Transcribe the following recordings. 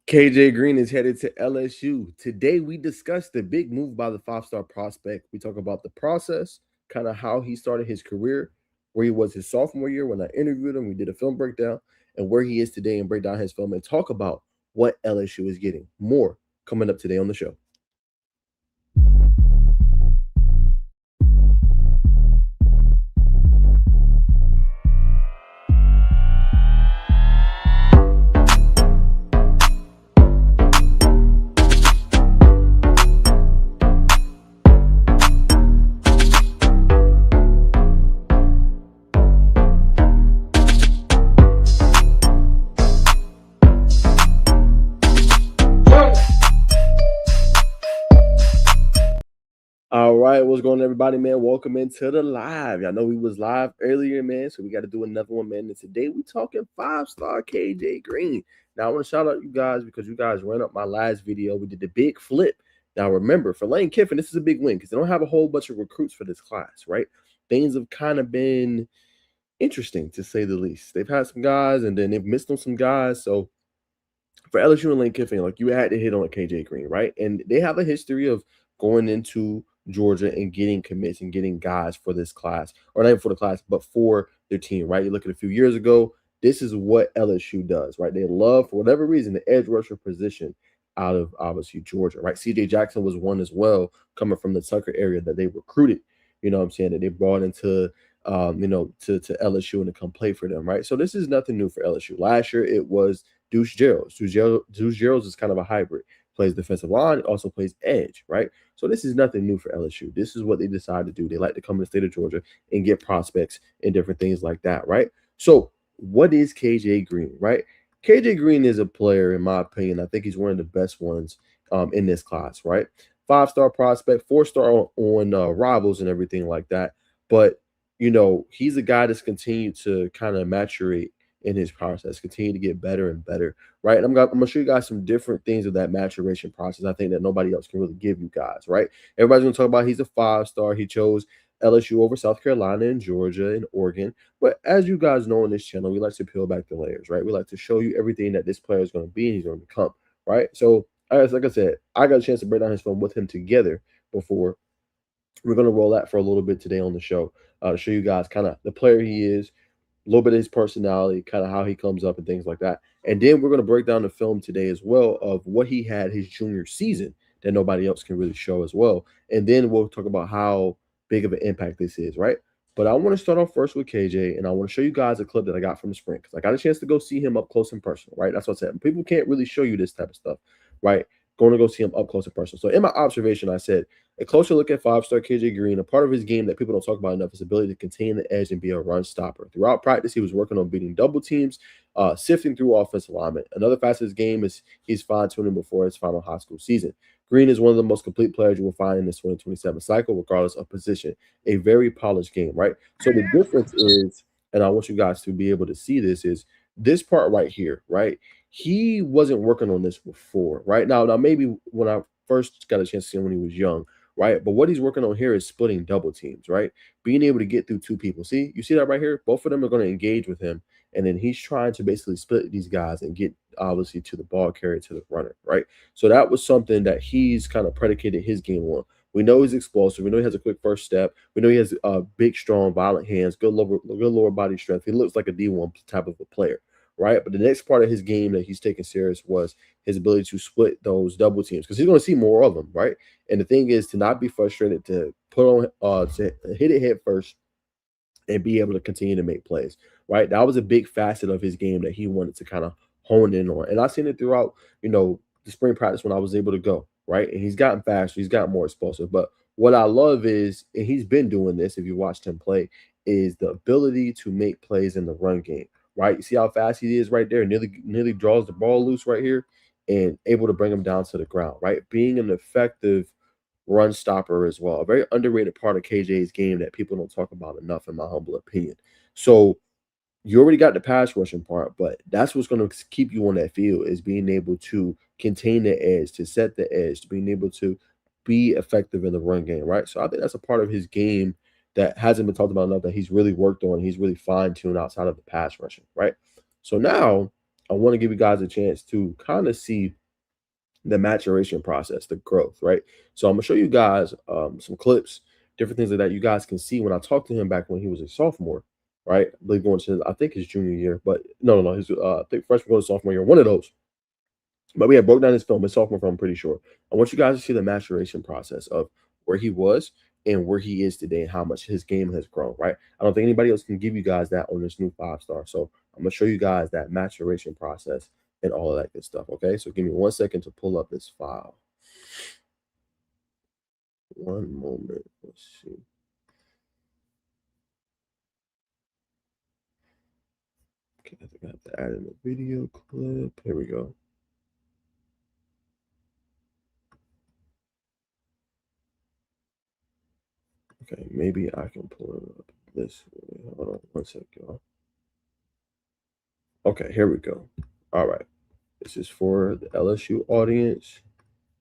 KJ Green is headed to LSU. Today, we discuss the big move by the five-star prospect. We talk about the process, kind of how he started his career, where he was his sophomore year when I interviewed him. We did a film breakdown, and where he is today and break down his film and talk about what LSU is getting. More coming up today on the show. All right, what's going on, everybody, man? Welcome into the live. Y'all know we was live earlier, man, so we got to do another one, man. And today we talking five-star KJ Green. Now, I want to shout out you guys because you guys ran up my last video. We did the big flip. Now, remember, for Lane Kiffin, this is a big win because they don't have a whole bunch of recruits for this class, right? Things have kind of been interesting, to say the least. They've had some guys, and then they've missed on some guys, so for LSU and Lane Kiffin, like you had to hit on KJ Green, right? And they have a history of going into Georgia and getting commits and getting guys for this class, or not even for the class, but for their team, right? You look at a few years ago, this is what LSU does, right? They love, for whatever reason, the edge rusher position out of obviously Georgia, right? CJ Jackson was one as well, coming from the Tucker area that they recruited, you know what I'm saying, that they brought into to LSU and to come play for them, right? So this is nothing new for LSU. Last year it was Deuce Gerald. Deuce Gerald is kind of a hybrid. Plays defensive line, also plays edge, right? So this is nothing new for LSU. This is what they decide to do. They like to come to the state of Georgia and get prospects and different things like that, right? So what is KJ Green, right? KJ Green is a player, in my opinion. I think he's one of the best ones in this class, right? Five-star prospect, four-star on Rivals and everything like that. But he's a guy that's continued to kind of maturate in his process, continue to get better and better, right? And I'm gonna show you guys some different things of that maturation process. I think that nobody else can really give you guys, right? Everybody's gonna talk about he's a five-star. He chose LSU over South Carolina and Georgia and Oregon. But as you guys know on this channel, we like to peel back the layers, right? We like to show you everything that this player is going to be and he's going to become, right? So, like I said, I got a chance to break down his film with him together before. We're going to roll that for a little bit today on the show to show you guys kind of the player he is, a little bit of his personality, kind of how he comes up and things like that. And then we're going to break down the film today as well of what he had his junior season that nobody else can really show as well. And then we'll talk about how big of an impact this is, right? But I want to start off first with KJ, and I want to show you guys a clip that I got from the spring because I got a chance to go see him up close and personal, right? That's what I said. People can't really show you this type of stuff, right? Going to go see him up close and personal. So in my observation, I said a closer look at five-star KJ Green. A part of his game that people don't talk about enough is ability to contain the edge and be a run stopper. Throughout practice, he was working on beating double teams, sifting through offensive alignment. Another facet of his game is he's fine-tuning before his final high school season. Green is one of the most complete players you will find in this 2027 cycle, regardless of position. A very polished game, right? So the difference is, and I want you guys to be able to see this, is this part right here, right? He wasn't working on this before, right? Now maybe when I first got a chance to see him when he was young, right? But what he's working on here is splitting double teams, right? Being able to get through two people. See, you see that right here? Both of them are going to engage with him. And then he's trying to basically split these guys and get obviously to the ball carrier, to the runner, right? So that was something that he's kind of predicated his game on. We know he's explosive. We know he has a quick first step. We know he has big, strong, violent hands, good lower body strength. He looks like a D1 type of a player, right? But the next part of his game that he's taking serious was his ability to split those double teams because he's going to see more of them, right? And the thing is to not be frustrated, to put on, to hit it head first and be able to continue to make plays, right? That was a big facet of his game that he wanted to kind of hone in on. And I've seen it throughout, the spring practice when I was able to go, right? And he's gotten faster, he's gotten more explosive. But what I love is, and he's been doing this if you watched him play, is the ability to make plays in the run game, right? You see how fast he is right there, nearly draws the ball loose right here and able to bring him down to the ground, right? Being an effective run stopper as well. A very underrated part of KJ's game that people don't talk about enough, in my humble opinion. So you already got the pass rushing part, but that's what's going to keep you on that field is being able to contain the edge, to set the edge, to being able to be effective in the run game, right? So I think that's a part of his game that hasn't been talked about enough that he's really worked on. He's really fine-tuned outside of the pass rushing, right? So now I want to give you guys a chance to kind of see the maturation process, the growth, right? So I'm gonna show you guys some clips, different things like that. You guys can see when I talked to him back when he was a sophomore, right? I believe going to I think his junior year, but no, his I think freshman going to sophomore year, one of those. But we had broke down his film, his sophomore film, I'm pretty sure. I want you guys to see the maturation process of where he was and where he is today and how much his game has grown, right? I don't think anybody else can give you guys that on this new 5-star. So I'm gonna show you guys that maturation process and all of that good stuff. Okay, so give me 1 second to pull up this file. One moment. Let's see. Okay, I think I have to add in a video clip. Here we go. Okay, maybe I can pull it up this way. Hold on 1 second, y'all. Okay, here we go. All right. This is for the LSU audience.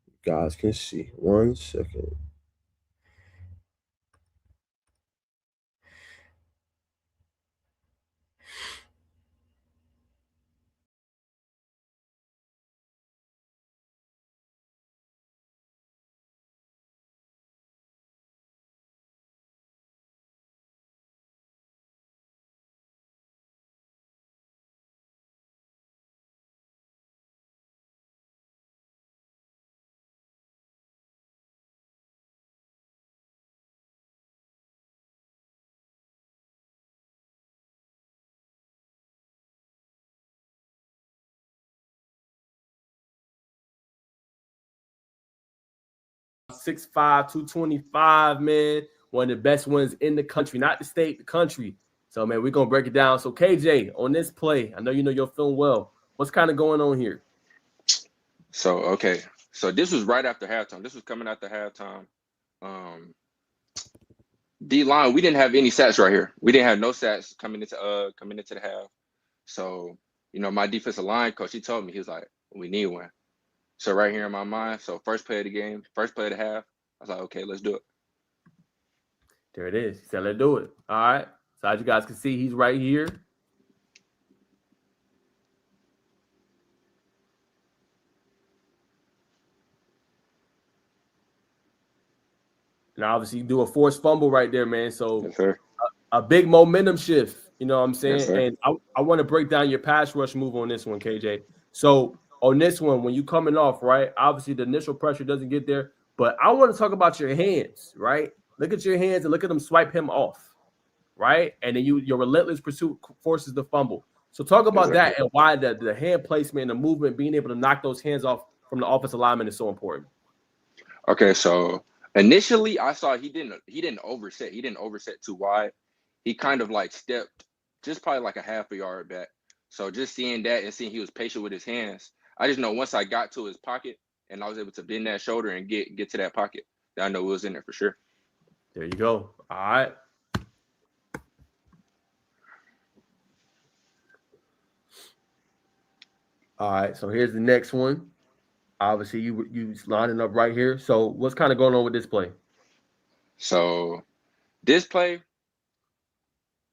You guys can see. 1 second. Six 225, man. One of the best ones in the country, not the state, the country. So, man, we're going to break it down. So, KJ, on this play, I know you know your film well. What's kind of going on here? So, okay. So this was right after halftime. This was coming after halftime. D-line, we didn't have any sacks right here. We didn't have no sacks coming into the half. So, my defensive line coach, he told me, he was like, we need one. So right here in my mind, so first play of the game, first play of the half, I was like, okay, let's do it. There it is. He said, let's do it. All right. So as you guys can see, he's right here. And obviously you do a forced fumble right there, man. So Yes, a big momentum shift. You know what I'm saying? Yes, sir. And I want to break down your pass rush move on this one, KJ. So on this one, when you coming off, right? Obviously the initial pressure doesn't get there, but I want to talk about your hands, right? Look at your hands and look at them swipe him off, right? And then your relentless pursuit forces the fumble. So talk about that and why the hand placement and the movement, being able to knock those hands off from the offensive lineman is so important. Okay, so initially I saw he didn't overset. He didn't overset too wide. He kind of like stepped just probably like a half a yard back. So just seeing that and seeing he was patient with his hands, I just know once I got to his pocket and I was able to bend that shoulder and get to that pocket, that I know it was in there for sure. There you go. All right. All right. So here's the next one. Obviously, you lining up right here. So what's kind of going on with this play? So this play,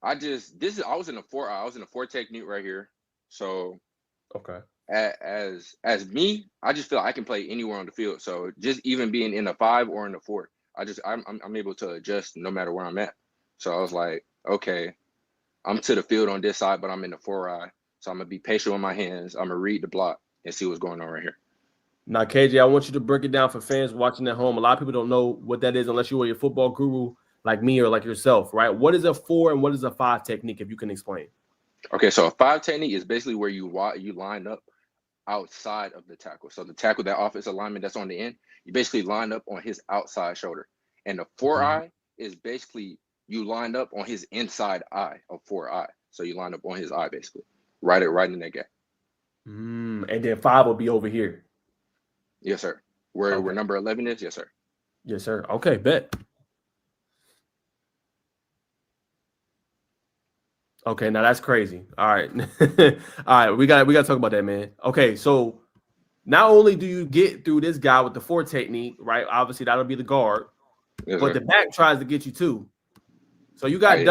I was in a four technique right here. So Okay. as me, I just feel I can play anywhere on the field. So just even being in a 5 or in a 4, I'm able to adjust no matter where I'm at. So I was like, okay, I'm to the field on this side, but I'm in the 4-eye. So I'm gonna be patient with my hands. I'm gonna read the block and see what's going on right here. Now, KJ, I want you to break it down for fans watching at home. A lot of people don't know what that is unless you are a football guru like me or like yourself, right? What is a 4 and what is a 5 technique, if you can explain? Okay, so a 5 technique is basically where you line up outside of the tackle. So the tackle, that offensive lineman that's on the end, you basically line up on his outside shoulder. And the 4-eye is basically you line up on his inside eye of 4-eye. So you line up on his eye basically, right in that gap. And then 5 will be over here. Yes, sir. Where number 11 is? Yes, sir. Yes, sir. Okay, bet. Okay, now that's crazy. All right. All right, we got to talk about that, man. Okay, so not only do you get through this guy with the 4 technique, right? Obviously, that'll be the guard, Yes, but sir. the back tries to get you too. So you got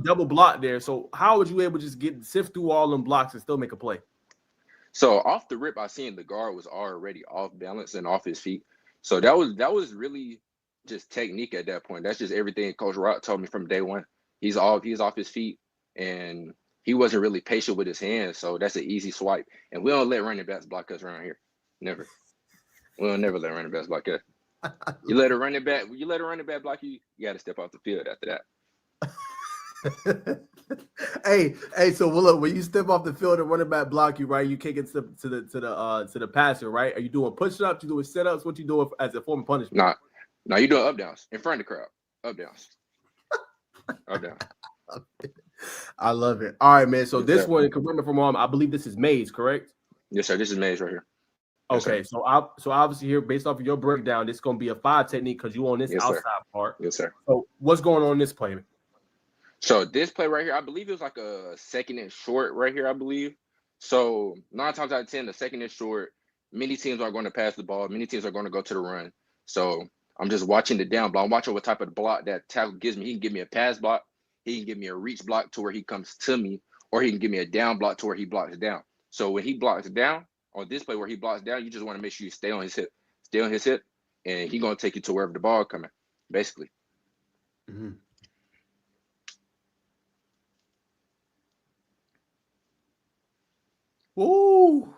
double block there. So how would you able to just sift through all them blocks and still make a play? So off the rip, I seen the guard was already off balance and off his feet. So that was really just technique at that point. That's just everything Coach Rock told me from day one. He's off his feet, and he wasn't really patient with his hands. So that's an easy swipe. And we don't let running backs block us around here. Never. We don't never let running backs block us. You let a running back block you, you got to step off the field after that. hey, so look, when you step off the field and running back block you, right? You can't get to the passer, right? Are you doing push-ups? You doing sit-ups? What you doing as a form of punishment? Nah, you doing up downs in front of the crowd. Up downs. Up down. I love it. All right, man. So Yes, this sir. one, correct me if I'm wrong, I believe this is Maze, correct? Yes, sir. This is Maze right here. Yes, okay, sir. so obviously here, based off of your breakdown, this is going to be a 5 technique because you on this Yes, outside sir. part. Yes, sir. So what's going on in this play? So this play right here, I believe it was like a second and short right here, I believe. So 9 times out of 10, the second and short, many teams are going to pass the ball. Many teams are going to go to the run. So I'm just watching the down block. I'm watching what type of block that tackle gives me. He can give me a pass block. He can give me a reach block to where he comes to me, or he can give me a down block to where he blocks down. So when he blocks down, on this play where he blocks down, you just want to make sure you stay on his hip. Stay on his hip, and he's going to take you to wherever the ball coming, basically. Mm-hmm. Woo!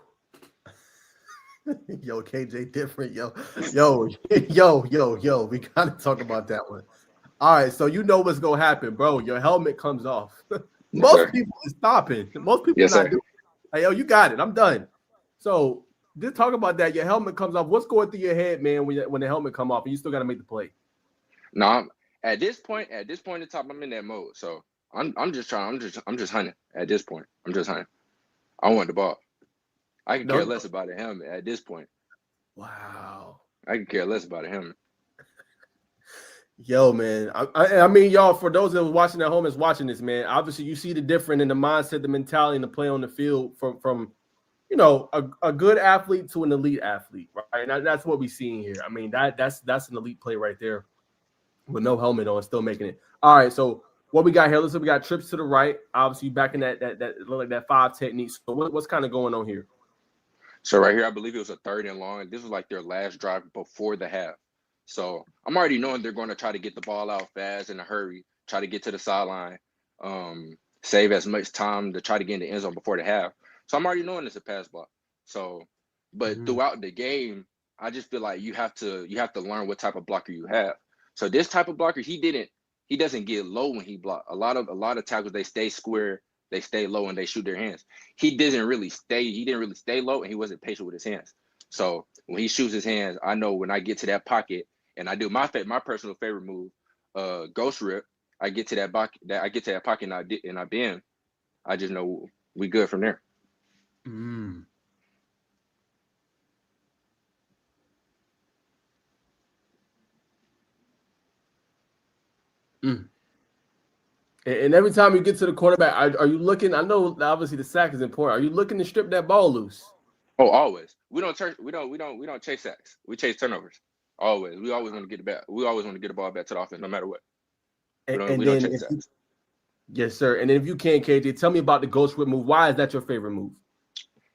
Yo, KJ different. Yo. We gotta talk about that one. All right, so you know what's gonna happen, bro. Your helmet comes off. Most people is stopping. Most people yes, not doing it. Hey, yo, you got it. I'm done. So just talk about that. Your helmet comes off. What's going through your head, man, when the helmet come off and you still gotta make the play? No, at this point in time, I'm in that mode. So I'm just hunting. At this point, I'm just hunting. I want the ball. I can care less about a helmet at this point. Wow. I can care less about a helmet. Yo, man. I mean, y'all, for those that are watching at home is watching this, man. Obviously, you see the difference in the mindset, the mentality, and the play on the field from you know, a good athlete to an elite athlete, right? And that's what we're seeing here. I mean, that's an elite play right there with no helmet on, still making it. All right, so what we got here? Listen, we got trips to the right. Obviously, back in that like that 5 technique. So what's kind of going on here? So right here, I believe it was a 3rd and long. This was like their last drive before the half. So I'm already knowing they're going to try to get the ball out fast in a hurry, try to get to the sideline, save as much time to try to get in the end zone before the half. So I'm already knowing it's a pass block. So, but throughout the game, I just feel like you have to learn what type of blocker you have. So this type of blocker, he doesn't get low when he block. A lot of tackles, they stay square, they stay low, and they shoot their hands. He didn't really stay low, and he wasn't patient with his hands. So when he shoots his hands, I know when I get to that pocket and I do my personal favorite move, ghost rip. I get to that pocket, and I bend. I just know we good from there. Mm. Mm. And every time you get to the quarterback, are you looking? I know obviously the sack is important. Are you looking to strip that ball loose? Oh, always. We don't chase sacks. We chase turnovers. Always. We always want to get it back. We always want to get the ball back to the offense, no matter what. We don't chase sacks. Yes, sir. And then if you can, KJ, tell me about the ghost whip move. Why is that your favorite move?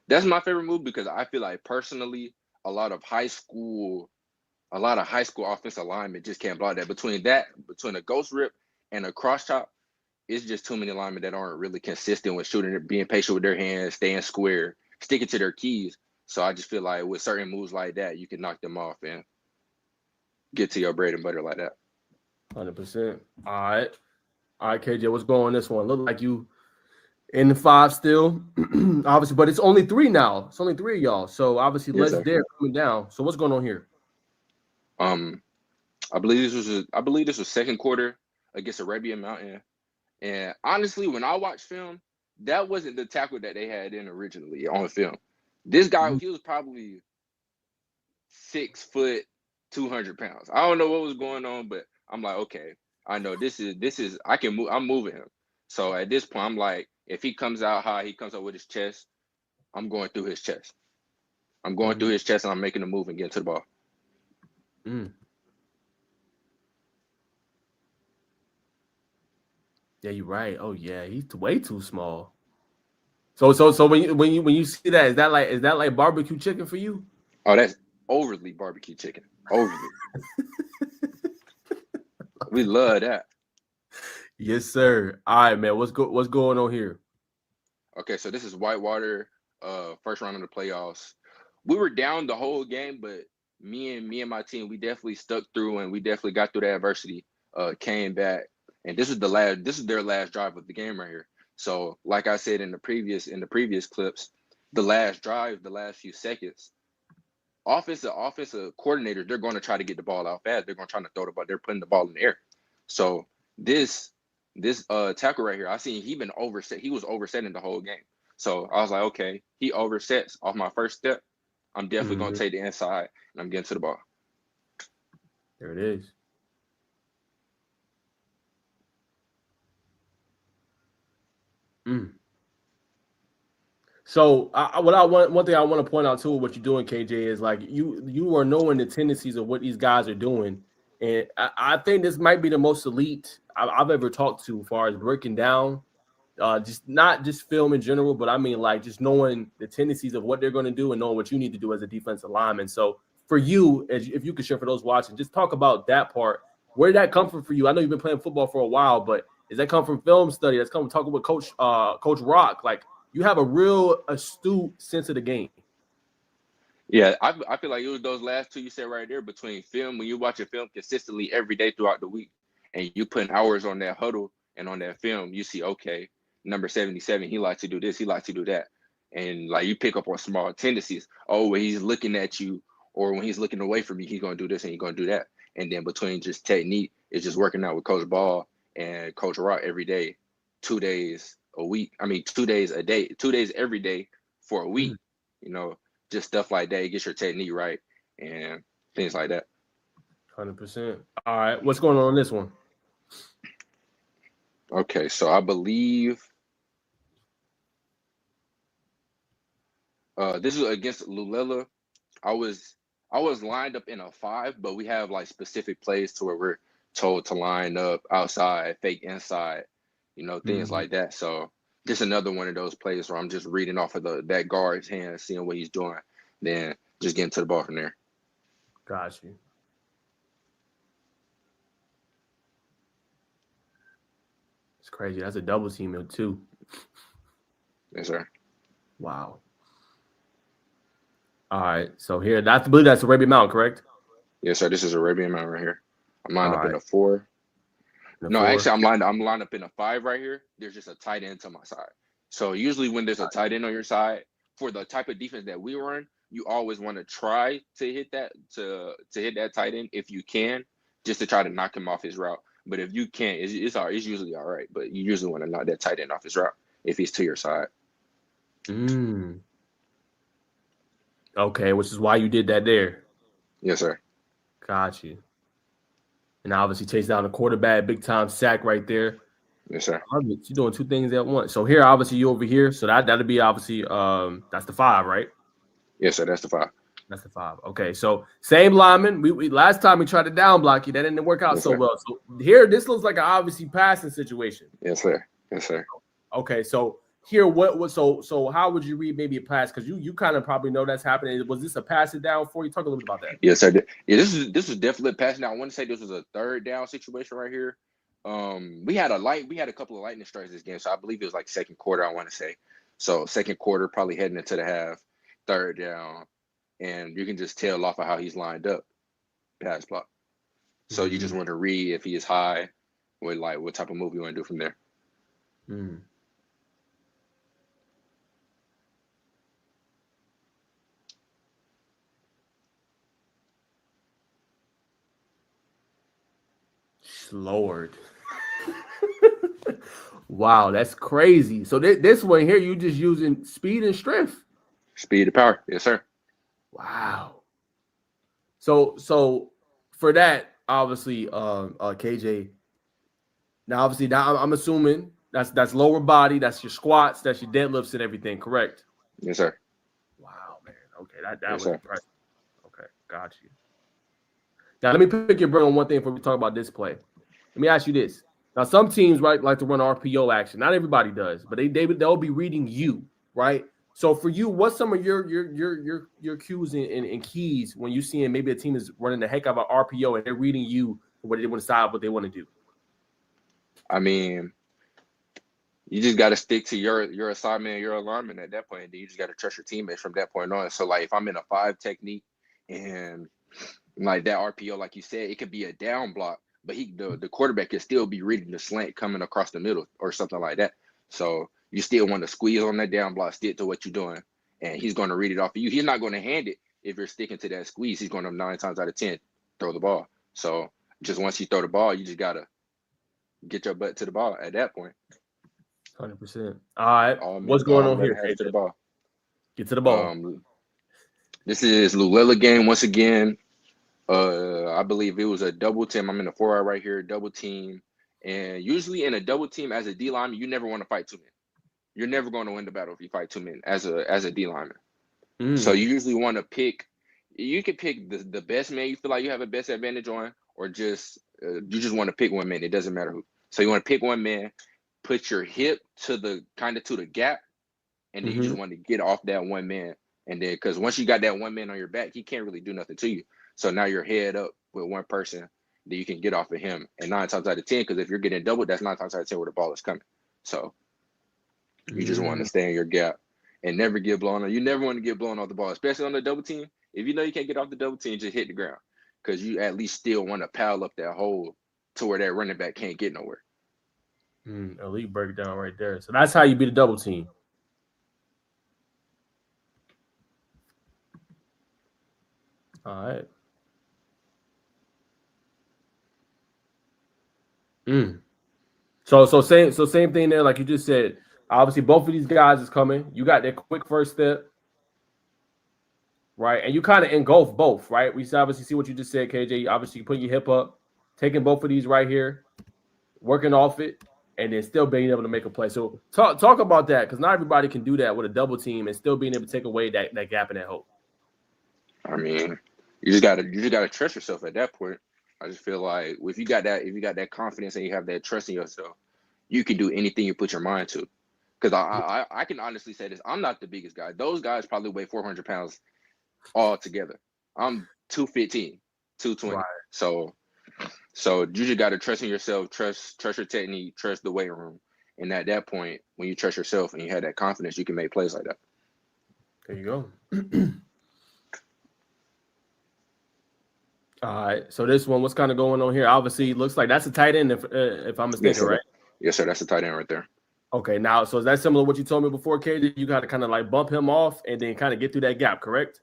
That's my favorite move because I feel like personally, a lot of high school offensive linemen just can't block that. Between a ghost rip and a cross chop, it's just too many linemen that aren't really consistent with shooting, being patient with their hands, staying square, sticking to their keys. So I just feel like with certain moves like that, you can knock them off and get to your bread and butter like that. 100%. All right, KJ, what's going on this one? Look like you in the 5 still, obviously, but it's only 3 now. It's only 3 of y'all. So obviously, Yes, less there coming down. So what's going on here? I believe this was second quarter against Arabian Mountain. And honestly, when I watched film, that wasn't the tackle that they had in originally on film. This guy, he was probably 6 foot, 200 pounds. I don't know what was going on, but I'm like, okay, I know this is I can move. I'm moving him. So at this point, I'm like, if he comes out high, he comes out with his chest, I'm going through his chest. I'm going through his chest, and I'm making a move and getting to the ball. Yeah, you're right. Oh, yeah, he's way too small. So when you see that, is that like barbecue chicken for you? Oh, that's overly barbecue chicken. Overly. We love that. Yes, sir. All right, man. What's going on here? Okay, so this is Whitewater, first round of the playoffs. We were down the whole game, but me and my team, we definitely stuck through and we definitely got through the adversity, came back. And this is their last drive of the game right here. So like I said in the previous clips, the last drive, the last few seconds, offensive coordinators, they're going to try to get the ball out fast. They're going to try to throw the ball. They're putting the ball in the air. So this tackle right here, I seen he been overset. He was oversetting the whole game. So I was like, okay, he oversets off my first step. I'm definitely going to take the inside, and I'm getting to the ball. There it is. So one thing I want to point out too, what you're doing, KJ, is like you are knowing the tendencies of what these guys are doing, and I think this might be the most elite I've ever talked to, as far as breaking down, just not just film in general, but I mean like just knowing the tendencies of what they're going to do and knowing what you need to do as a defensive lineman. So for you, if you could share for those watching, just talk about that part. Where did that come from for you? I know you've been playing football for a while, but does that come from film study? That's come from talking with Coach Rock, like. You have a real astute sense of the game. Yeah, I feel like it was those last two you said right there between film. When you watch a film consistently every day throughout the week and you putting hours on that huddle and on that film, you see, okay, number 77, he likes to do this, he likes to do that. And like you pick up on small tendencies. Oh, when he's looking at you or when he's looking away from you, he's going to do this and he's going to do that. And then between just technique, it's just working out with Coach Ball and Coach Rock every day, 2 days a week. I mean, 2 days a day, 2 days every day for a week, just stuff like that. Get your technique right and things like that. 100%. All right. What's going on this one? Okay. So I believe this is against Lulela. I was lined up in a 5, but we have like specific plays to where we're told to line up outside, fake inside, things like that. So just another one of those plays where I'm just reading off of that guard's hand, seeing what he's doing, then just getting to the ball from there. Got you. It's crazy. That's a double team too. Yes, sir. Wow. All right. So here, I believe that's Arabian Mountain, correct? Yes, sir. This is Arabian Mountain right here. I'm lined up in a 4. Actually, I'm lined up in a 5 right here. There's just a tight end to my side. So usually when there's a tight end on your side, for the type of defense that we run, you always want to try to hit that hit that tight end if you can, just to try to knock him off his route. But if you can't, it's usually all right. But you usually want to knock that tight end off his route if he's to your side. Okay, which is why you did that there. Yes, sir. Got you. And obviously chase down the quarterback, big time sack right there. Yes, sir. You're doing two things at once. So here, obviously, you over here. So that'll be obviously that's the 5, right? Yes, sir. That's the 5. That's the 5. Okay, so same lineman. We last time we tried to down block you, that didn't work out so well. So here, this looks like an obviously passing situation. Yes, sir. Yes, sir. Okay, so here, so how would you read maybe a pass? Because you kind of probably know that's happening. Was this a pass it down for you? Talk a little bit about that. Yes, sir. Yeah, this is definitely a pass down. I want to say this was a 3rd down situation right here. We had a couple of lightning strikes this game, so I believe it was like 2nd quarter, I want to say. So 2nd quarter, probably heading into the half, 3rd down, and you can just tell off of how he's lined up, pass block. So you just want to read if he is high, with like what type of move you want to do from there. Lord. Wow, that's crazy. So this one here, you just using speed and strength. Speed and power. Yes, sir. Wow. So for that, obviously, KJ. Now, obviously, I'm assuming that's lower body, that's your squats, that's your deadlifts and everything, correct? Yes, sir. Wow, man. Okay, that yes, was sir. impressive. Okay, got you. Now, let me pick your brain on one thing before we talk about this play. Let me ask you this. Now, some teams like to run RPO action. Not everybody does, but they'll be reading you. right? So for you, what's some of your cues and keys when you seeing maybe a team is running the heck out of an RPO and they're reading you what they want to decide what they want to do? I mean, you just got to stick to your assignment and your alignment at that point. And then you just got to trust your teammates from that point on. So like if I'm in a 5 technique and like that RPO, like you said, it could be a down block, but the quarterback could still be reading the slant coming across the middle or something like that. So you still want to squeeze on that down block, stick to what you're doing, and he's going to read it off of you. He's not going to hand it if you're sticking to that squeeze. He's going to 9 times out of 10 throw the ball. So just once you throw the ball, you just got to get your butt to the ball at that point. 100%. All right. What's going on here? To the ball. Get to the ball. This is Lulela game once again. I believe it was a double team. I'm in the 4 right here, double team. And usually in a double team as a D lineman, you never want to fight 2 men. You're never going to win the battle if you fight 2 men as a D lineman. So you usually want to pick. You can pick the best man you feel like you have a best advantage on, or just you just want to pick 1 man. It doesn't matter who. So you want to pick 1 man, put your hip to the gap, and then you just want to get off that 1 man. And then because once you got that 1 man on your back, he can't really do nothing to you. So now you're head up with 1 person that you can get off of him. And 9 times out of 10, because if you're getting doubled, that's 9 times out of 10 where the ball is coming. So you just want to stay in your gap and never get blown on. You never want to get blown off the ball, especially on the double team. If you know you can't get off the double team, just hit the ground, because you at least still want to pile up that hole to where that running back can't get nowhere. Elite breakdown right there. So that's how you beat a double team. All right. So same thing there, like you just said. Obviously, both of these guys is coming. You got that quick first step, right? And you kind of engulf both, right? We obviously see what you just said, KJ. Obviously, you put your hip up, taking both of these right here, working off it, and then still being able to make a play. So talk about that, because not everybody can do that with a double team and still being able to take away that gap in that hole. I mean, you just gotta trust yourself at that point. I just feel like if you got that confidence and you have that trust in yourself, you can do anything you put your mind to. Because I can honestly say this: I'm not the biggest guy. Those guys probably weigh 400 pounds all together. I'm 215, 220. Right. So you just got to trust in yourself, trust your technique, trust the weight room. And at that point, when you trust yourself and you have that confidence, you can make plays like that. There you go. All right. So this one, what's kind of going on here? Obviously, it looks like that's a tight end, if I'm mistaken, right? Yes, sir. That's a tight end right there. Okay. Now, so is that similar to what you told me before, KJ? You got to kind of like bump him off and then kind of get through that gap, correct?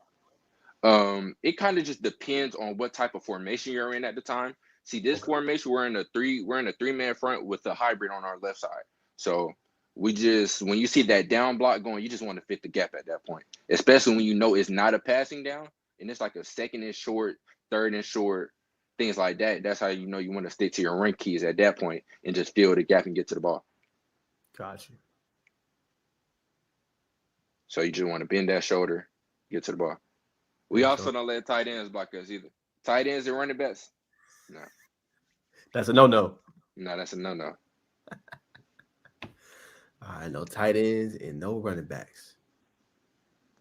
It kind of just depends on what type of formation you're in at the time. See, this formation, we're in a 3-man front with a hybrid on our left side. So when you see that down block going, you just want to fit the gap at that point, especially when you know it's not a passing down and it's like a 2nd and short, 3rd and short, things like that. That's how you know you want to stick to your rank keys at that point and just fill the gap and get to the ball. Gotcha. So you just want to bend that shoulder, get to the ball. We also don't let tight ends block us either. Tight ends and running backs, no. That's a no-no. No, that's a no-no. All right, no tight ends and no running backs.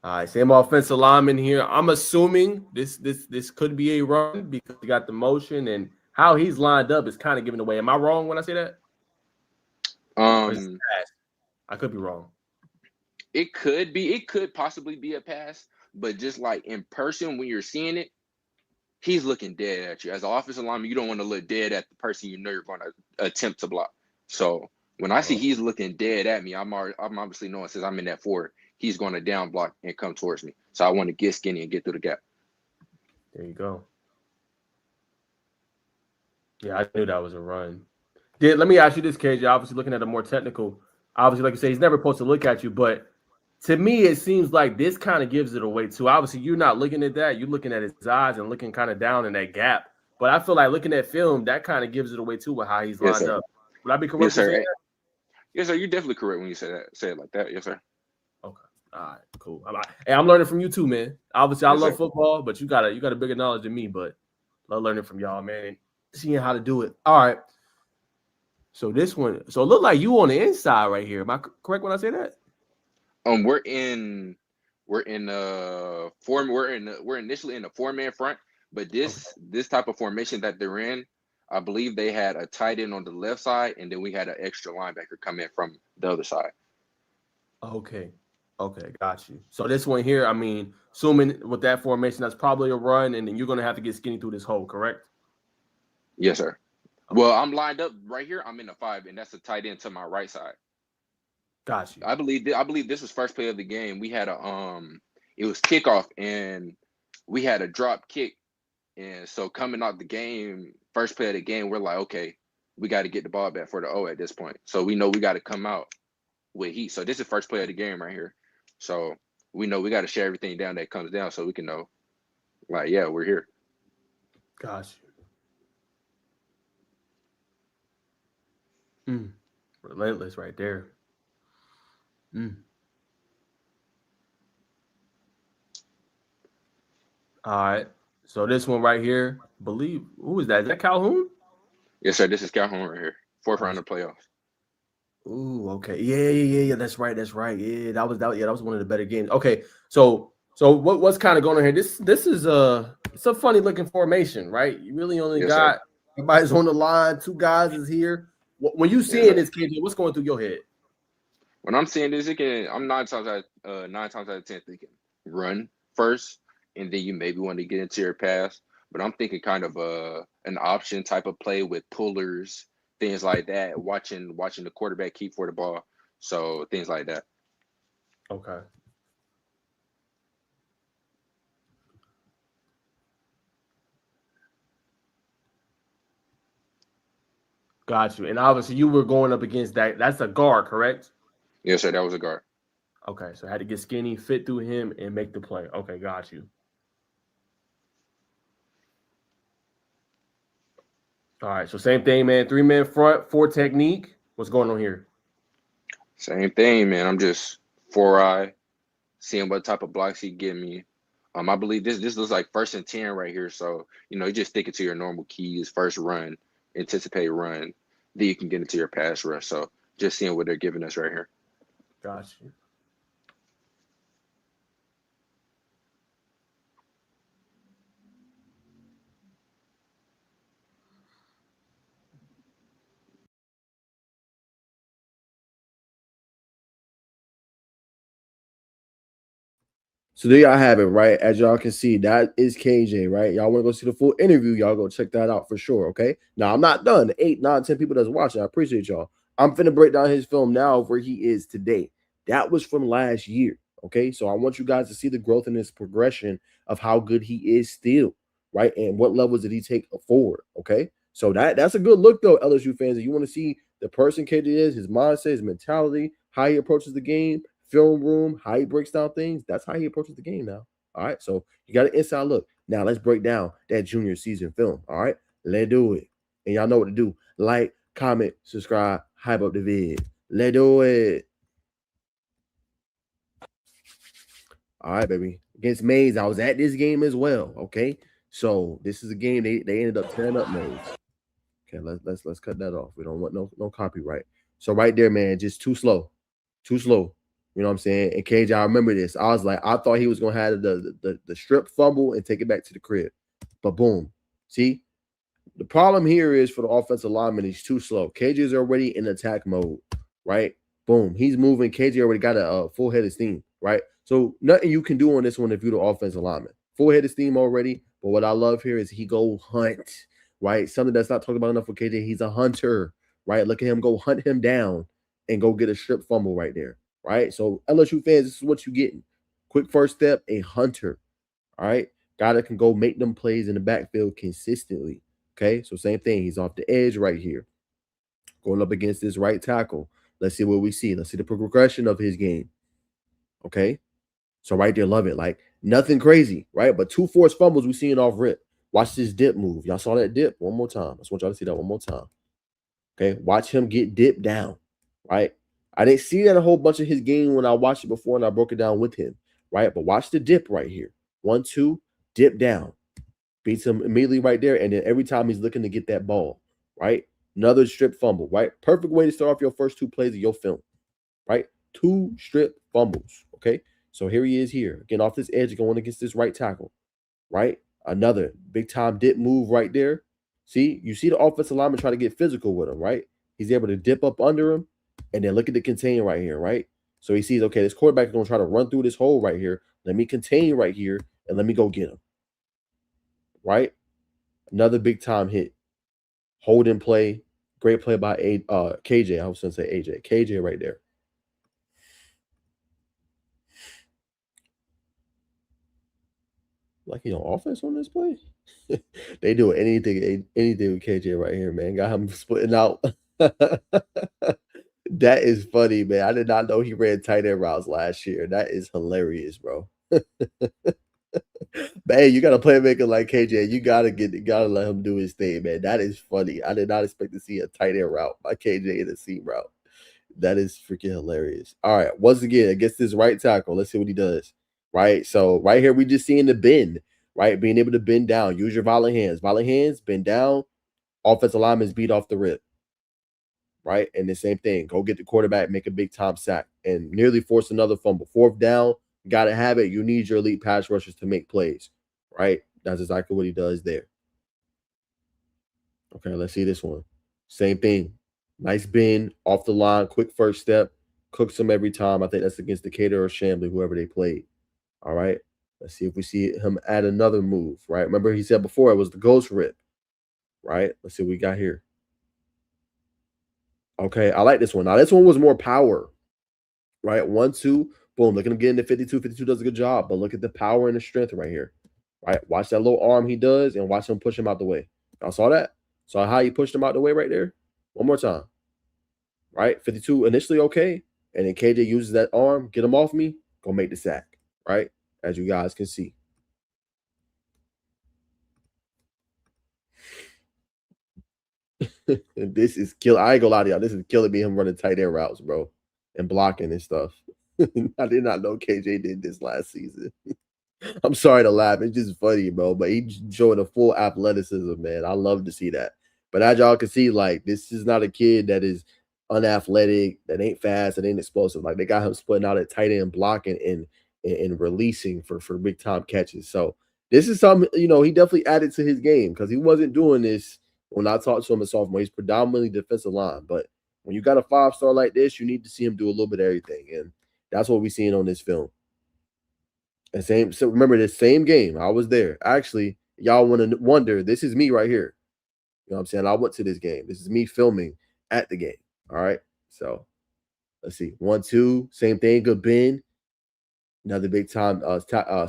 All right, same offensive lineman here. I'm assuming this could be a run because he got the motion, and how he's lined up is kind of giving away. Am I wrong when I say that? I could be wrong. It could be. It could possibly be a pass, but just like in person when you're seeing it, he's looking dead at you. As an offensive lineman, you don't want to look dead at the person you know you're going to attempt to block. So when I see he's looking dead at me, I'm obviously knowing since I'm in that 4, he's going to down block and come towards me. So I want to get skinny and get through the gap. There you go. Yeah, I knew that was a run. Let me ask you this, KJ. Obviously, looking at a more technical, obviously, like you say, he's never supposed to look at you, but to me, it seems like this kind of gives it away too. Obviously, you're not looking at that. You're looking at his eyes and looking kind of down in that gap. But I feel like looking at film, that kind of gives it away too with how he's lined up. Would I be correct? Yes, sir. Yes, sir. You're definitely correct when you say it like that. Yes, sir. Okay. All right. Cool. Hey, I'm learning from you too, man. Obviously, I love football, but you got a bigger knowledge than me. But love learning from y'all, man, and seeing how to do it. All right. So this one, so it looked like you on the inside right here. Am I correct when I say that? We're in form. We're initially in a 4-man front, but this type of formation that they're in, I believe they had a tight end on the left side, and then we had an extra linebacker come in from the other side. Okay. Okay, got you. So this one here, I mean, assuming with that formation, that's probably a run, and then you're gonna have to get skinny through this hole, correct? Yes, sir. Okay. Well, I'm lined up right here. I'm in a 5, and that's a tight end to my right side. Got you. I believe this was first play of the game. We had it was kickoff, and we had a drop kick, and so coming out the game, first play of the game, we're like, okay, we got to get the ball back for the O at this point. So we know we got to come out with heat. So this is first play of the game right here. So we know we got to share everything down that comes down, so we can know, like, yeah, we're here. Got you. Relentless right there. All right. So this one right here, believe who is that? Is that Calhoun? Yes, sir. This is Calhoun right here. Fourth round of playoffs. Ooh, okay. Yeah. That's right. Yeah, that was one of the better games. Okay, so what's kind of going on here? This is it's a funny looking formation, right? You really only got everybody's on the line. 2 guys is here. When you seeing this, KJ, what's going through your head? When I'm seeing this, I'm 9 times out of 10 thinking run first, and then you maybe want to get into your pass. But I'm thinking kind of an option type of play with pullers, things like that. Watching the quarterback keep for the ball, so things like that. Okay. Got you. And obviously, you were going up against that. That's a guard, correct? Yes, sir. That was a guard. Okay, so I had to get skinny, fit through him, and make the play. Okay, got you. All right, so same thing, man. 3-man front, 4 technique. What's going on here? Same thing, man. I'm just 4-eye, seeing what type of blocks he give me. I believe this looks like 1st and 10 right here. So, you just stick it to your normal keys. First run, anticipate run. Then you can get into your pass rush. So just seeing what they're giving us right here. Got you. So there y'all have it, right? As y'all can see, that is KJ, right? Y'all want to go see the full interview? Y'all go check that out for sure, okay? Now, I'm not done. 8, 9, 10 people that's watching, I appreciate y'all. I'm finna break down his film now of where he is today. That was from last year, okay? So I want you guys to see the growth in his progression of how good he is still, right? And what levels did he take forward, okay? So that's a good look, though, LSU fans. If you want to see the person KJ is, his mindset, his mentality, how he approaches the game, film room, how he breaks down things, that's how he approaches the game now. All right. So you got an inside look. Now let's break down that junior season film. All right. Let's do it. And y'all know what to do. Like, comment, subscribe, hype up the vid. Let's do it. All right, baby. Against Mays, I was at this game as well. Okay. So this is a game they ended up tearing up Mays. Okay, let's cut that off. We don't want no copyright. So right there, man, just too slow. Too slow. You know what I'm saying? And KJ, I remember this. I was like, I thought he was gonna have the strip fumble and take it back to the crib. But boom. See? The problem here is for the offensive lineman, he's too slow. KJ is already in attack mode, right? Boom. He's moving. KJ already got a full head of steam, right? So nothing you can do on this one if you're the offensive lineman. Full head of steam already. But what I love here is he go hunt, right? Something that's not talked about enough for KJ. He's a hunter, right? Look at him go hunt him down and go get a strip fumble right there, right? So LSU fans, this is what you're getting. Quick first step, a hunter, all right? Guy that can go make them plays in the backfield consistently. Okay, so same thing. He's off the edge right here, going up against this right tackle. Let's see what we see. Let's see the progression of his game. Okay, so right there, love it. Like nothing crazy, right? But 2 forced fumbles we seen off rip. Watch this dip move. Y'all saw that dip one more time. I just want y'all to see that one more time. Okay, watch him get dipped down, right? I didn't see that a whole bunch of his game when I watched it before and I broke it down with him, right? But watch the dip right here. 1, 2, dip down. Beats him immediately right there. And then every time he's looking to get that ball, right? Another strip fumble, right? Perfect way to start off your first 2 plays of your film, right? 2 strip fumbles. Okay, so here he is here, getting off this edge, going against this right tackle, right? Another big time dip move right there. See, you see the offensive lineman try to get physical with him, right? He's able to dip up under him, and then look at the contain right here, right? So he sees, okay, this quarterback is going to try to run through this hole right here. Let me contain right here, and let me go get him, right? Another big time hit. Holding play. Great play by KJ. I was going to say AJ. KJ right there. Like he on offense on this play? They do anything with KJ right here, man. Got him splitting out. That is funny, man. I did not know he ran tight end routes last year. That is hilarious, bro. But hey, you got a playmaker like KJ. You gotta let him do his thing, man. That is funny. I did not expect to see a tight end route by KJ in a seam route. That is freaking hilarious. All right, once again, against this right tackle, let's see what he does. Right, so right here, we just seeing the bend, right? Being able to bend down. Use your violent hands, bend down. Offensive lineman's beat off the rip. Right, and the same thing. Go get the quarterback, make a big time sack, and nearly force another fumble. 4th down, gotta have it. You need your elite pass rushers to make plays. Right, that's exactly what he does there. Okay, let's see this one. Same thing. Nice bend off the line, quick first step, cooks them every time. I think that's against Decatur or Chambly, whoever they played. All right, let's see if we see him add another move. Right, remember he said before it was the ghost rip. Right, let's see what we got here. Okay, I like this one. Now, this one was more power, right? 1, 2, boom. Look at him getting to 52. 52 does a good job, but look at the power and the strength right here, right? Watch that little arm he does and watch him push him out the way. Y'all saw that? Saw how he pushed him out the way right there? One more time, right? 52 initially okay, and then KJ uses that arm, get him off me, go make the sack, right? As you guys can see. This is kill. I ain't gonna lie to y'all. This is killing me. Him running tight end routes, bro, and blocking and stuff. I did not know KJ did this last season. I'm sorry to laugh. It's just funny, bro. But he's showing a full athleticism, man. I love to see that. But as y'all can see, like this is not a kid that is unathletic, that ain't fast, that ain't explosive. Like they got him splitting out at tight end, blocking and releasing for big time catches. So this is something he definitely added to his game because he wasn't doing this when I talked to him as sophomore. He's predominantly defensive line, but when you got a 5-star like this, you need to see him do a little bit of everything, and that's what we're seeing on this film. And so remember this same game, I was there. Actually, y'all want to wonder, this is me right here. You know what I'm saying? I went to this game. This is me filming at the game. All right. So let's see. 1, 2, same thing. Good bend. Another big time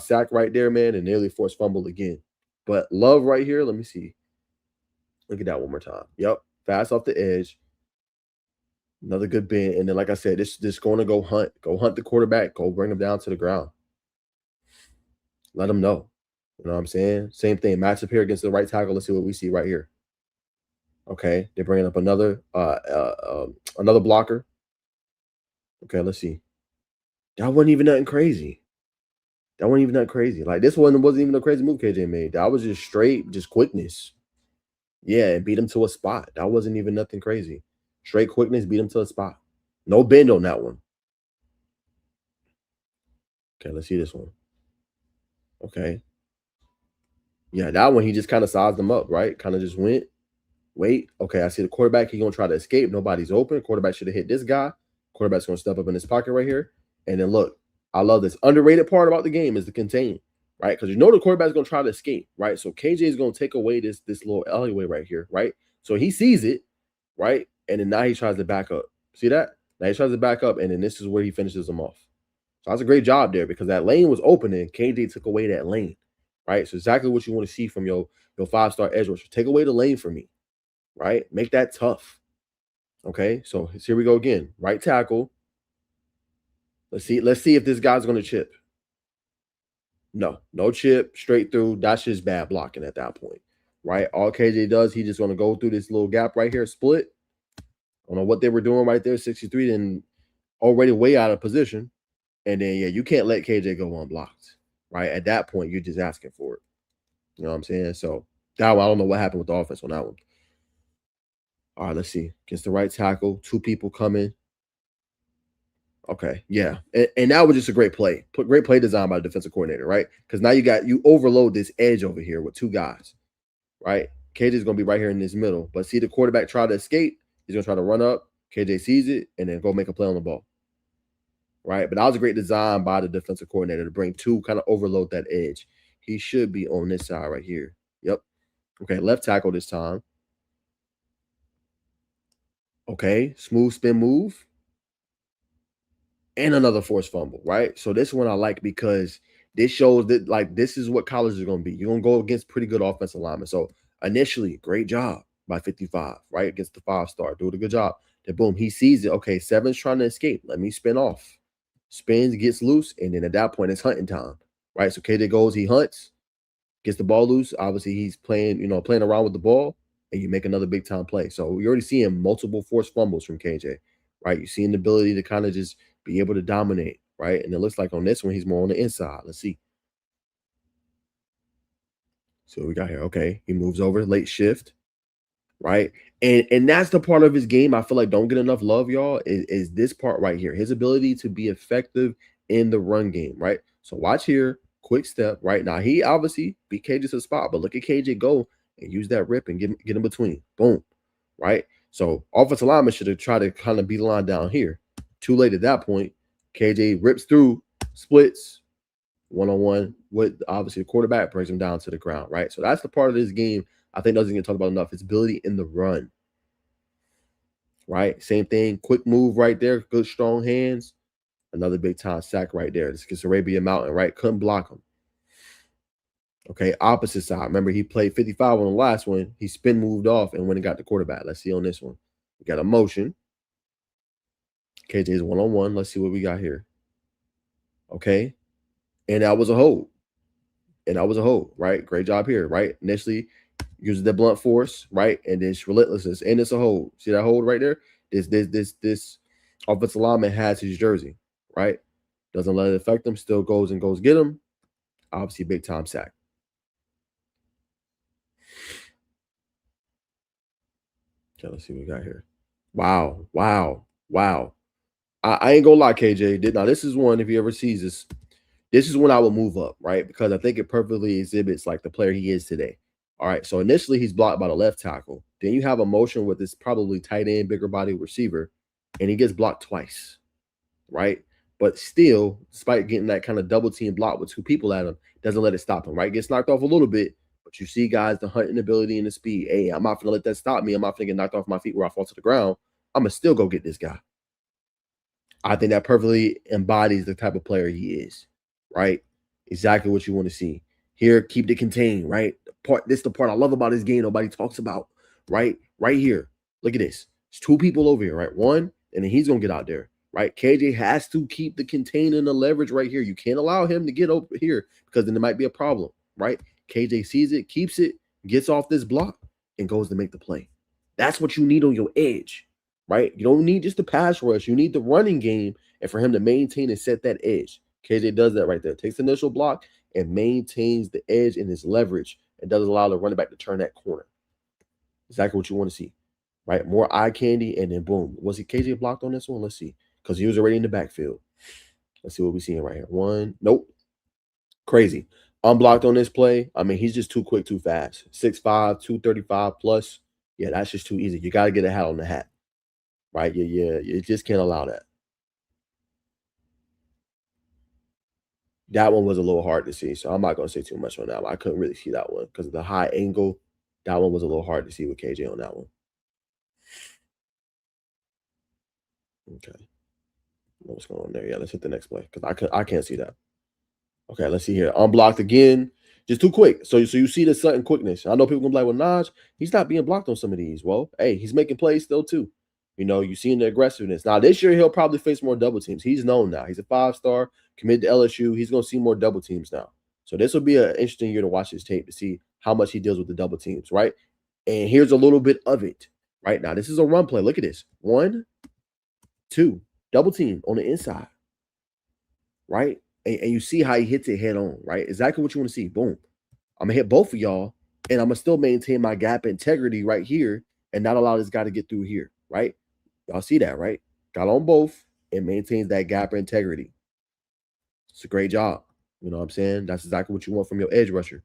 sack right there, man, and nearly forced fumble again. But love right here. Let me see. Look at that one more time. Yep. Fast off the edge. Another good bend. And then, like I said, this just going to go hunt. Go hunt the quarterback. Go bring him down to the ground. Let him know. You know what I'm saying? Same thing. Match up here against the right tackle. Let's see what we see right here. Okay. They're bringing up another blocker. Okay, let's see. That wasn't even nothing crazy. Like this one wasn't even a crazy move KJ made. That was just straight, just quickness. Yeah, and beat him to a spot. That wasn't even nothing crazy. Straight quickness, beat him to a spot. No bend on that one. Okay, let's see this one. Okay. Yeah, that one he just kind of sized him up, right? Kind of just went. Wait. Okay, I see the quarterback. He's gonna try to escape. Nobody's open. Quarterback should have hit this guy. Quarterback's gonna step up in his pocket right here. And then look, I love this. Underrated part about the game is the contain, right? Because the quarterback's gonna try to escape, right? So KJ is gonna take away this little alleyway right here, right? So he sees it, right? And then now he tries to back up. See that? Now he tries to back up, and then this is where he finishes him off. So that's a great job there because that lane was open and KJ took away that lane, right? So exactly what you want to see from your 5-star edge rusher. Take away the lane for me, right? Make that tough. Okay, so here we go again. Right tackle. Let's see if this guy's going to chip. No chip, straight through. That's just bad blocking at that point, right? All KJ does, he just going to go through this little gap right here, split. I don't know what they were doing right there. 63 then already way out of position. And then, yeah, you can't let KJ go unblocked, right? At that point, you're just asking for it. You know what I'm saying? So that one, I don't know what happened with the offense on that one. All right, let's see. Against the right tackle, 2 people coming. Okay, yeah, and that was just a great play. Great play design by the defensive coordinator, right? Because now you overload this edge over here with two guys, right? KJ's gonna be right here in this middle, but see the quarterback try to escape. He's gonna try to run up. KJ sees it and then go make a play on the ball, right? But that was a great design by the defensive coordinator to bring two, kind of overload that edge. He should be on this side right here. Yep. Okay, left tackle this time. Okay, smooth spin move. And another forced fumble, right? So this one I like because this shows that like this is what college is going to be. You're going to go against pretty good offensive linemen. So initially, great job by 55, right? Against the 5-star. Doing a good job. Then boom, he sees it. Okay, 7's trying to escape. Let me spin off. Spins, gets loose, and then at that point it's hunting time, right? So KJ goes, he hunts, gets the ball loose. Obviously, he's playing around with the ball, and you make another big time play. So you're already seeing multiple forced fumbles from KJ, right? You're seeing the ability to kind of just be able to dominate, right? And it looks like on this one, he's more on the inside. Let's see. So we got here. Okay, he moves over, late shift, right? And that's the part of his game I feel like don't get enough love, y'all, is this part right here. His ability to be effective in the run game, right? So watch here, quick step, right? Now he obviously beat KJ to the spot, but look at KJ go and use that rip and get in between. Boom, right? So offensive lineman should have tried to kind of beat the line down here. Too late at that point. KJ rips through, splits, one-on-one with obviously the quarterback, brings him down to the ground, right? So that's the part of this game I think doesn't get talked about enough. His ability in the run, right? Same thing, quick move right there, good strong hands. Another big time sack right there. This gets Arabian Mountain, right? Couldn't block him. Okay, opposite side. Remember, he played 55 on the last one. He spin moved off and went and got the quarterback. Let's see on this one. We got a motion. KJ's one-on-one. Let's see what we got here. Okay. And that was a hold. Right? Great job here, right? Initially, uses the blunt force, right? And then it's relentlessness. And it's a hold. See that hold right there? This offensive lineman has his jersey, right? Doesn't let it affect him, still goes get him. Obviously, big time sack. Okay, let's see what we got here. Wow. I ain't gonna lie, KJ. Now, this is one, if he ever sees this is when I would move up, right? Because I think it perfectly exhibits like the player he is today. All right. So initially he's blocked by the left tackle. Then you have a motion with this probably tight end, bigger body receiver, and he gets blocked twice, right? But still, despite getting that kind of double team block with two people at him, doesn't let it stop him, right? Gets knocked off a little bit, but you see guys, the hunting ability and the speed. Hey, I'm not gonna let that stop me. I'm not gonna get knocked off my feet where I fall to the ground. I'm gonna still go get this guy. I think that perfectly embodies the type of player he is, right? Exactly what you want to see. Here, keep it contained, right? This is the part I love about this game nobody talks about, right? Right here. Look at this. There's two people over here, right? One, and then he's going to get out there, right? KJ has to keep the contain and the leverage right here. You can't allow him to get over here because then there might be a problem, right? KJ sees it, keeps it, gets off this block, and goes to make the play. That's what you need on your edge, right? You don't need just the pass rush. You need the running game and for him to maintain and set that edge. KJ does that right there. Takes the initial block and maintains the edge and his leverage and doesn't allow the running back to turn that corner. Exactly what you want to see, right? More eye candy, and then boom. Was he KJ blocked on this one? Let's see. Because he was already in the backfield. Let's see what we're seeing right here. One. Nope. Crazy. Unblocked on this play. I mean, he's just too quick, too fast. 6'5", 235 plus. Yeah, that's just too easy. You got to get a hat on the hat, right? Yeah, you just can't allow that. That one was a little hard to see, so I'm not going to say too much on that one. I couldn't really see that one because of the high angle. That one was a little hard to see with KJ on that one. Okay. What's going on there? Yeah, let's hit the next play because I can't see that. Okay, let's see here. Unblocked again. Just too quick. So you see the sudden quickness. I know people gonna be like, well, Naj, he's not being blocked on some of these. Well, hey, he's making plays still too. You know, you're seeing the aggressiveness. Now, this year, he'll probably face more double teams. He's known now. He's a 5-star, committed to LSU. He's going to see more double teams now. So this will be an interesting year to watch his tape to see how much he deals with the double teams, right? And here's a little bit of it, right? Now, this is a run play. Look at this. 1, 2, double team on the inside, right? And you see how he hits it head on, right? Exactly what you want to see. Boom. I'm going to hit both of y'all, and I'm going to still maintain my gap integrity right here and not allow this guy to get through here, right? Y'all see that, right? Got on both. and maintains that gap integrity. It's a great job. You know what I'm saying? That's exactly what you want from your edge rusher.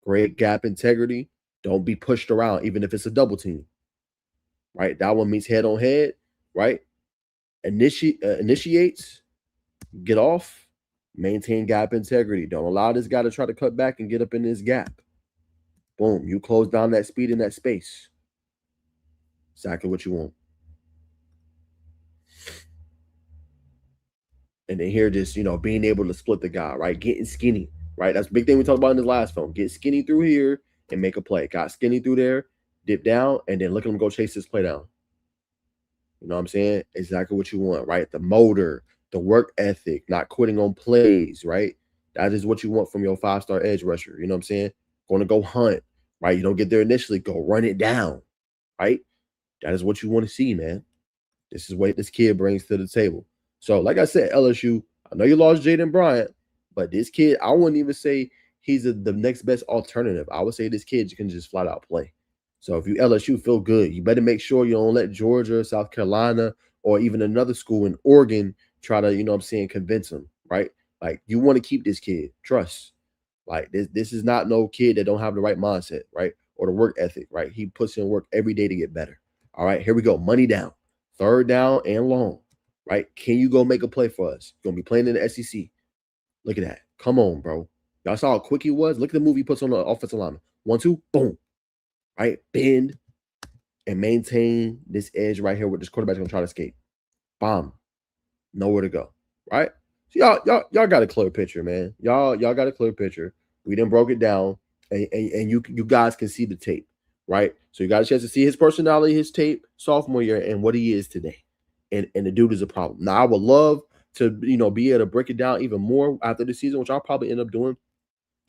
Great gap integrity. Don't be pushed around, even if it's a double team. Right? That one meets head on head. Right? Initiates, get off, maintain gap integrity. Don't allow this guy to try to cut back and get up in this gap. Boom. You close down that speed in that space. Exactly what you want. And then here, just, being able to split the guy, right? Getting skinny, right? That's a big thing we talked about in this last film. Get skinny through here and make a play. Got skinny through there, dip down, and then look at him go chase this play down. You know what I'm saying? Exactly what you want, right? The motor, the work ethic, not quitting on plays, right? That is what you want from your 5-star edge rusher. You know what I'm saying? Going to go hunt, right? You don't get there initially, go run it down, right? That is what you want to see, man. This is what this kid brings to the table. So, like I said, LSU, I know you lost Jaden Bryant, but this kid, I wouldn't even say he's the next best alternative. I would say this kid can just flat out play. So if you LSU, feel good. You better make sure you don't let Georgia, South Carolina, or even another school in Oregon try to, convince him, right? Like, you want to keep this kid. Trust. Like, this is not no kid that don't have the right mindset, right? Or the work ethic, right? He puts in work every day to get better. All right, here we go. Money down. 3rd down and long, right? Can you go make a play for us? You're going to be playing in the SEC. Look at that. Come on, bro. Y'all saw how quick he was? Look at the move he puts on the offensive lineman. 1, 2, boom. Right? Bend and maintain this edge right here with this quarterback going to try to escape. Bomb. Nowhere to go. Right? So y'all got a clear picture, man. Y'all got a clear picture. We done broke it down, and you guys can see the tape. Right? So you got a chance to see his personality, his tape, sophomore year, and what he is today. And the dude is a problem. Now, I would love to, be able to break it down even more after the season, which I'll probably end up doing.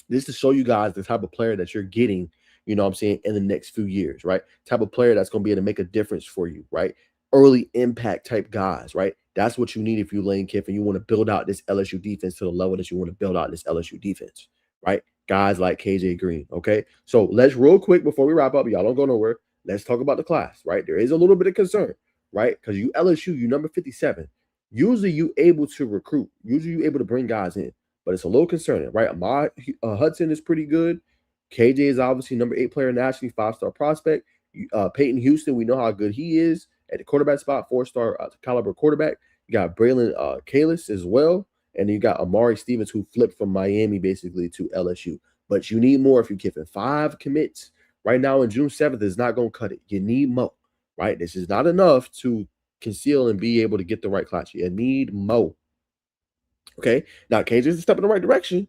This to show you guys the type of player that you're getting, in the next few years, right? Type of player that's going to be able to make a difference for you, right? Early impact type guys, right? That's what you need if you Lane Kiffin. You want to build out this LSU defense to the level that you want to build out this LSU defense, right? Guys like KJ Green, okay? So let's real quick before we wrap up, y'all don't go nowhere. Let's talk about the class, right? There is a little bit of concern, right? Because you LSU, you number 57. Usually you able to recruit. Usually you able to bring guys in. But it's a little concerning, right? Ahmad Hudson is pretty good. KJ is obviously number 8 player nationally, 5-star prospect. Peyton Houston, we know how good he is at the quarterback spot, 4-star caliber quarterback. You got Braylon Kalis as well. And you got Amari Stevens, who flipped from Miami basically to LSU. But you need more if you're Kiffin. 5 commits right now in June 7th is not going to cut it. You need more, right? This is not enough to conceal and be able to get the right class. You need more. Okay, now KJ is a step in the right direction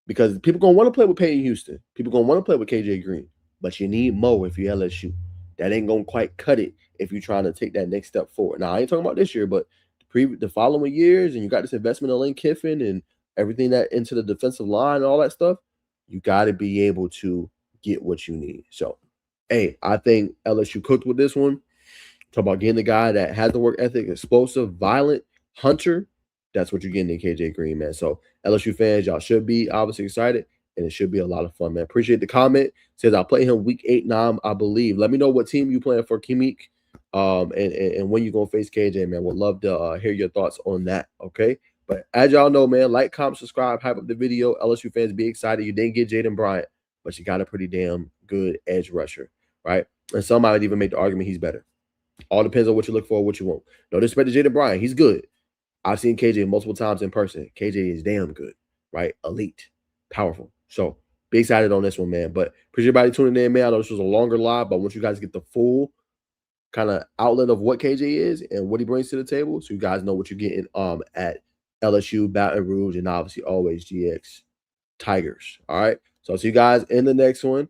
because people going to want to play with Peyton Houston. People going to want to play with KJ Green, but you need more if you're LSU. That ain't going to quite cut it if you're trying to take that next step forward. Now, I ain't talking about this year, but the following years, and you got this investment in Lane Kiffin and everything that into the defensive line and all that stuff, you got to be able to get what you need. So, hey, I think LSU cooked with this one. Talk about getting the guy that has the work ethic, explosive, violent, hunter. That's what you're getting in KJ Green, man. So LSU fans, y'all should be obviously excited, and it should be a lot of fun, man. Appreciate the comment. Says I'll play him week 8, 9, I believe. Let me know what team you playing for, Kimik, and when you gonna face KJ, man. Would love to hear your thoughts on that. Okay, but as y'all know, man, like, comment, subscribe, hype up the video. LSU fans, be excited. You didn't get Jaden Bryant, but you got a pretty damn good edge rusher, right? And some might even make the argument he's better. All depends on what you look for, what you want. No disrespect to Jaden Bryant, he's good. I've seen KJ multiple times in person. KJ is damn good, right? Elite, powerful. So be excited on this one, man. But appreciate everybody tuning in, man. I know this was a longer live, but I want you guys to get the full kind of outlet of what KJ is and what he brings to the table, so you guys know what you're getting at LSU, Baton Rouge, and obviously always GX Tigers. All right. So I'll see you guys in the next one.